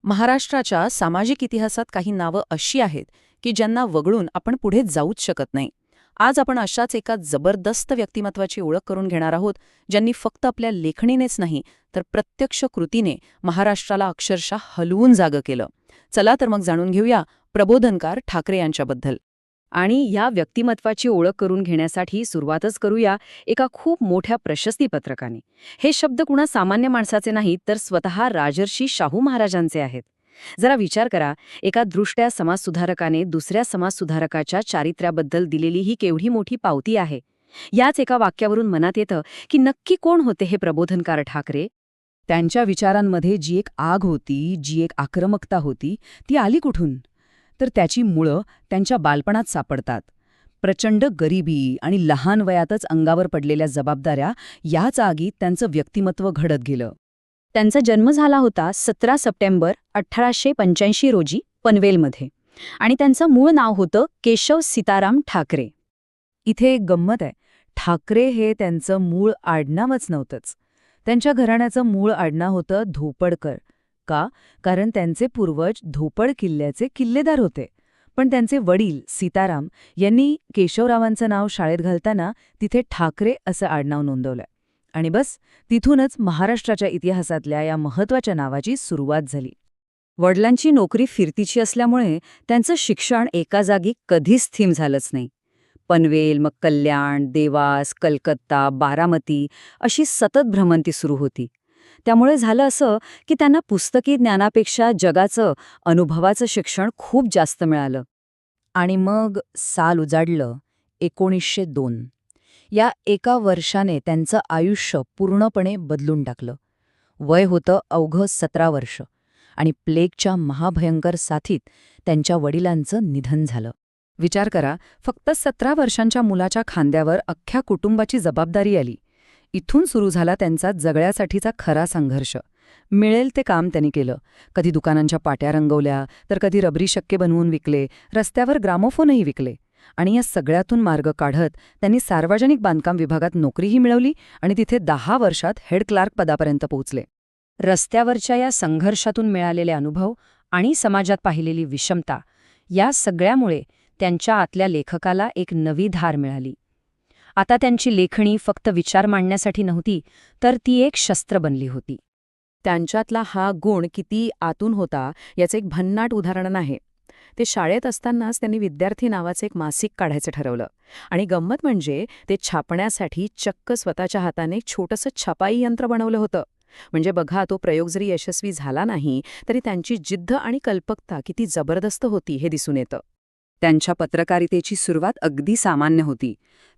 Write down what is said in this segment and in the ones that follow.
महाराष्ट्राच्या सामाजिक इतिहासात काही नावं अशी आहेत की ज्यांना वगळून आपण पुढे जाऊच शकत नाही. आज आपण अशाच एका जबरदस्त व्यक्तिमत्वाची ओळख करून घेणार आहोत, ज्यांनी फक्त आपल्या लेखणीनेच नाही तर प्रत्यक्ष कृतीने महाराष्ट्राला अक्षरशः हलवून जागं केलं. चला तर मग जाणून घेऊया प्रबोधनकार ठाकरे यांच्याबद्दल. आणि या व्यक्तिमत्वाची ओळख करून घेण्यासाठी सुरुवातच करूया एका खूप मोठ्या प्रशस्तीपत्रकाने. हे शब्द कुणा सामान्य माणसाचे नाहीत, तर स्वतः राजर्षी शाहू महाराजांचे आहेत. जरा विचार करा, एका दृष्ट्या समाजसुधारकाने दुसऱ्या समाजसुधारकाच्या चारित्र्याबद्दल दिलेली ही केवढी मोठी पावती आहे. याच एका वाक्यावरून मनात येतं की नक्की कोण होते हे प्रबोधनकार ठाकरे. त्यांच्या विचारांमध्ये जी एक आग होती, जी एक आक्रमकता होती, ती आली कुठून? तर त्याची मुळं त्यांच्या बालपणात सापडतात. प्रचंड गरिबी आणि लहान वयातच अंगावर पडलेल्या जबाबदाऱ्या याच आगीत त्यांचं व्यक्तिमत्व घडत गेलं. त्यांचा जन्म झाला होता 17 सप्टेंबर 1885 रोजी पनवेलमध्ये, आणि त्यांचं मूळ नाव होतं केशव सीताराम ठाकरे. इथे एक गंमत आहे. ठाकरे हे त्यांचं मूळ आडनावच नव्हतंच. त्यांच्या घराण्याचं मूळ आडनाव होतं धोपडकर. का? कारण त्यांचे पूर्वज धोपड किल्ल्याचे किल्लेदार होते. पण त्यांचे वडील सीताराम यांनी केशवरावांचं नाव शाळेत घालताना तिथे ठाकरे असं आडनाव नोंदवलंय. आणि बस तिथूनच महाराष्ट्राच्या इतिहासातल्या या महत्त्वाच्या नावाची सुरुवात झाली. वडिलांची नोकरी फिरतीची असल्यामुळे त्यांचं शिक्षण एका जागी कधीच स्थिर झालंच नाही. पनवेल, मग कल्याण, देवास, कलकत्ता, बारामती अशी सतत भ्रमंती सुरू होती. त्यामुळे झालं असं की त्यांना पुस्तकी ज्ञानापेक्षा जगाचं, अनुभवाचं शिक्षण खूप जास्त मिळालं. आणि मग साल उजाडलं 1902. या एका वर्षाने त्यांचं आयुष्य पूर्णपणे बदलून टाकलं. वय होतं अवघं 17 वर्ष आणि प्लेगच्या महाभयंकर साथीत त्यांच्या वडिलांचं निधन झालं. विचार करा, फक्त 17 वर्षांच्या मुलाच्या खांद्यावर अख्ख्या कुटुंबाची जबाबदारी आली. इथून सुरू झाला त्यांचा जगण्यासाठीचा खरा संघर्ष. मिळेल ते काम त्यांनी केलं. कधी दुकानांच्या पाट्या रंगवल्या, तर कधी रबरी शक्के बनवून विकले, रस्त्यावर ग्रामोफोनही विकले. आणि या सगळ्यातून मार्ग काढत त्यांनी सार्वजनिक बांधकाम विभागात नोकरीही मिळवली आणि तिथे 10 वर्षात हेड क्लार्क पदापर्यंत पोहोचले. रस्त्यावरच्या या संघर्षातून मिळालेले अनुभव आणि समाजात पाहिलेली विषमता, या सगळ्यामुळे त्यांच्या आतल्या लेखकाला एक नवी धार मिळाली. आता त्यांची लेखणी फक्त विचार मांडण्यासाठी नव्हती, तर ती एक शस्त्र बनली होती. त्यांच्यातला हा गुण किती आतून होता याचं एक भन्नाट उदाहरण आहे. ते शाळेत असतानाच त्यांनी विद्यार्थी नावाचं एक मासिक काढायचं ठरवलं. आणि गंमत म्हणजे ते छापण्यासाठी चक्क स्वतःच्या हाताने एक छोटंसं छपाई यंत्र बनवलं होतं. म्हणजे बघा, तो प्रयोग जरी यशस्वी झाला नाही तरी त्यांची जिद्द आणि कल्पकता किती जबरदस्त होती हे दिसून येतं. त्यांच्या पत्रकारितेची सुरुवात अगदी सामान्य होती.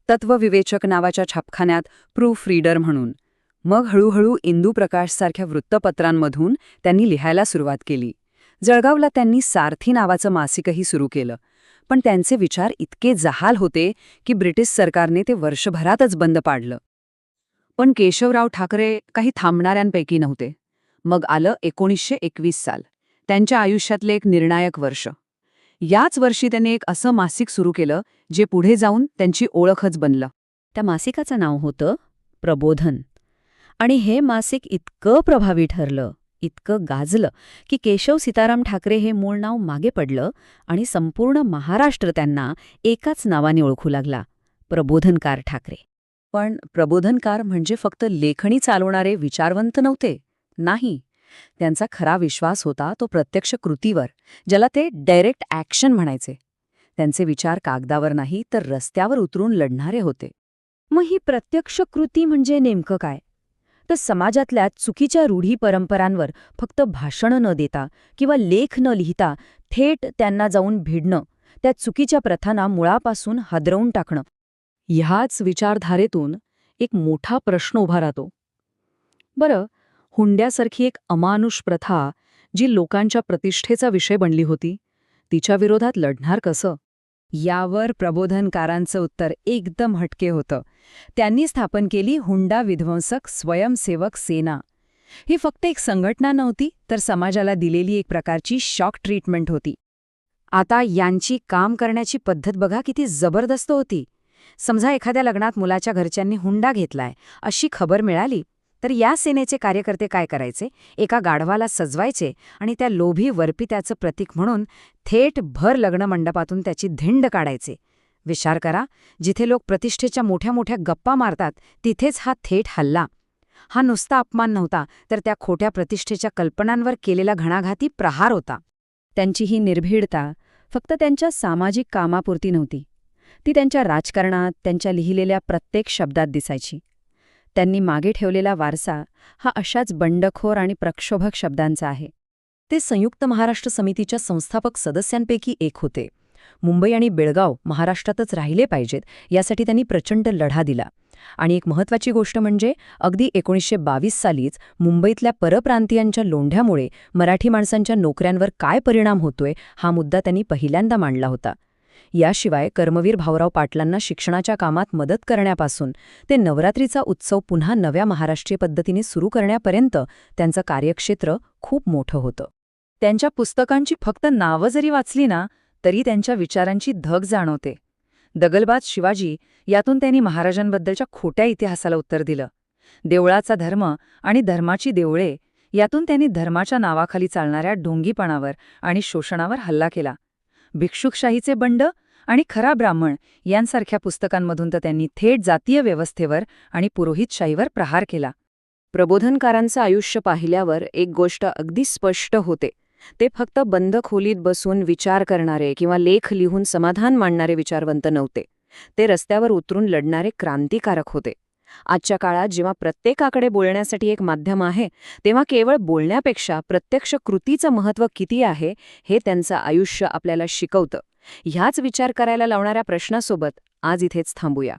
तत्वविवेचक नावाच्या छापखान्यात प्रूफ रीडर म्हणून. मग हळूहळू इंदू प्रकाशसारख्या वृत्तपत्रांमधून त्यांनी लिहायला सुरुवात केली. जळगावला त्यांनी सारथी नावाचं मासिकही सुरू केलं. पण त्यांचे विचार इतके जहाल होते की ब्रिटिश सरकारने ते वर्षभरातच बंद पाडलं. पण केशवराव ठाकरे काही थांबणाऱ्यांपैकी नव्हते. मग आलं 1921 साल, त्यांच्या आयुष्यातले एक निर्णायक वर्ष. याच वर्षी त्यांनी एक असं मासिक सुरू केलं जे पुढे जाऊन त्यांची ओळखच बनलं. त्या मासिकाचं नाव होतं प्रबोधन. आणि हे मासिक इतकं प्रभावी ठरलं, इतकं गाजलं की केशव सीताराम ठाकरे हे मूळ नाव मागे पडलं आणि संपूर्ण महाराष्ट्र त्यांना एकाच नावाने ओळखू लागला, प्रबोधनकार ठाकरे. पण प्रबोधनकार म्हणजे फक्त लेखणी चालवणारे विचारवंत नव्हते. नाही, त्यांचा खरा विश्वास होता तो प्रत्यक्ष कृतीवर, ज्याला ते डायरेक्ट ॲक्शन म्हणायचे. त्यांचे विचार कागदावर नाही तर रस्त्यावर उतरून लढणारे होते. मग ही प्रत्यक्ष कृती म्हणजे नेमकं काय? तर समाजातल्या चुकीच्या रूढी परंपरांवर फक्त भाषणं न देता किंवा लेख न लिहिता थेट त्यांना जाऊन भिडणं, त्या चुकीच्या प्रथांना मुळापासून हादरवून टाकणं. ह्याच विचारधारेतून एक मोठा प्रश्न उभा राहतो. बरं, हुंड्यासारखी एक अमानुष प्रथा जी लोकांच्या प्रतिष्ठेचा विषय बनली होती, तिच्या विरोधात लढणार कसं? यावर प्रबोधनकारांचं उत्तर एकदम हटके होतं. त्यांनी स्थापन केली हुंडा विध्वंसक स्वयंसेवक सेना. ही फक्त एक संघटना नव्हती, तर समाजाला दिलेली एक प्रकारची शॉक ट्रीटमेंट होती. आता यांची काम करण्याची पद्धत बघा किती जबरदस्त होती. समजा एखाद्या लग्नात मुलाच्या घरच्यांनी हुंडा घेतलाय अशी खबर मिळाली, तर या सेनेचे कार्यकर्ते काय करायचे, एका गाढवाला सजवायचे आणि त्या लोभी वरपित्याचं प्रतीक म्हणून थेट भर लग्नमंडपातून त्याची धिंड काढायचे. विचार करा, जिथे लोक प्रतिष्ठेच्या मोठ्या मोठ्या गप्पा मारतात तिथेच हा थेट हल्ला. हा नुसता अपमान नव्हता, तर त्या खोट्या प्रतिष्ठेच्या कल्पनांवर केलेला घणाघाती प्रहार होता. त्यांची ही निर्भीडता फक्त त्यांच्या सामाजिक कामापुरती नव्हती. ती त्यांच्या राजकारणात, त्यांच्या लिहिलेल्या प्रत्येक शब्दात दिसायची. त्यांनी मागे ठेवलेला वारसा हा अशाच बंडखोर आणि प्रक्षोभक शब्दांचा आहे. ते संयुक्त महाराष्ट्र समितीच्या संस्थापक सदस्यांपैकी एक होते. मुंबई आणि बेळगाव महाराष्ट्रातच राहिले पाहिजेत यासाठी त्यांनी प्रचंड लढा दिला. आणि एक महत्त्वाची गोष्ट म्हणजे अगदी 1922 सालीच मुंबईतल्या परप्रांतीयांच्या लोंढ्यामुळे मराठी माणसांच्या नोकऱ्यांवर काय परिणाम होतोय हा मुद्दा त्यांनी पहिल्यांदा मांडला होता. याशिवाय कर्मवीर भाऊराव पाटलांना शिक्षणाच्या कामात मदत करण्यापासून ते नवरात्रीचा उत्सव पुन्हा नव्या महाराष्ट्रीय पद्धतीने सुरू करण्यापर्यंत त्यांचं कार्यक्षेत्र खूप मोठं होतं. त्यांच्या पुस्तकांची फक्त नावं जरी वाचली ना तरी त्यांच्या विचारांची धग जाणवते. दगलबाज शिवाजी यातून त्यांनी महाराजांबद्दलच्या खोट्या इतिहासाला उत्तर दिलं. देवळाचा धर्म आणि धर्माची देवळे यातून त्यांनी धर्माच्या नावाखाली चालणाऱ्या ढोंगीपणावर आणि शोषणावर हल्ला केला. भिक्षुकशाहीचे बंड आणि खरा ब्राह्मण यांसारख्या पुस्तकांमधून तर त्यांनी थेट जातीय व्यवस्थेवर आणि पुरोहितशाहीवर प्रहार केला. प्रबोधनकारांचं आयुष्य पाहिल्यावर एक गोष्ट अगदी स्पष्ट होते. ते फक्त बंद खोलीत बसून विचार करणारे किंवा लेख लिहून समाधान मांडणारे विचारवंत नव्हते. ते रस्त्यावर उतरून लढणारे क्रांतिकारक होते. आजच्या काळात जेव्हा प्रत्येकाकडे बोलण्यासाठी एक माध्यम आहे, तेव्हा केवळ बोलण्यापेक्षा प्रत्यक्ष कृतीचं महत्त्व किती आहे हे त्यांचं आयुष्य आपल्याला शिकवतं. ह्याच विचार करायला लावणाऱ्या प्रश्नासोबत आज इथेच थांबूया.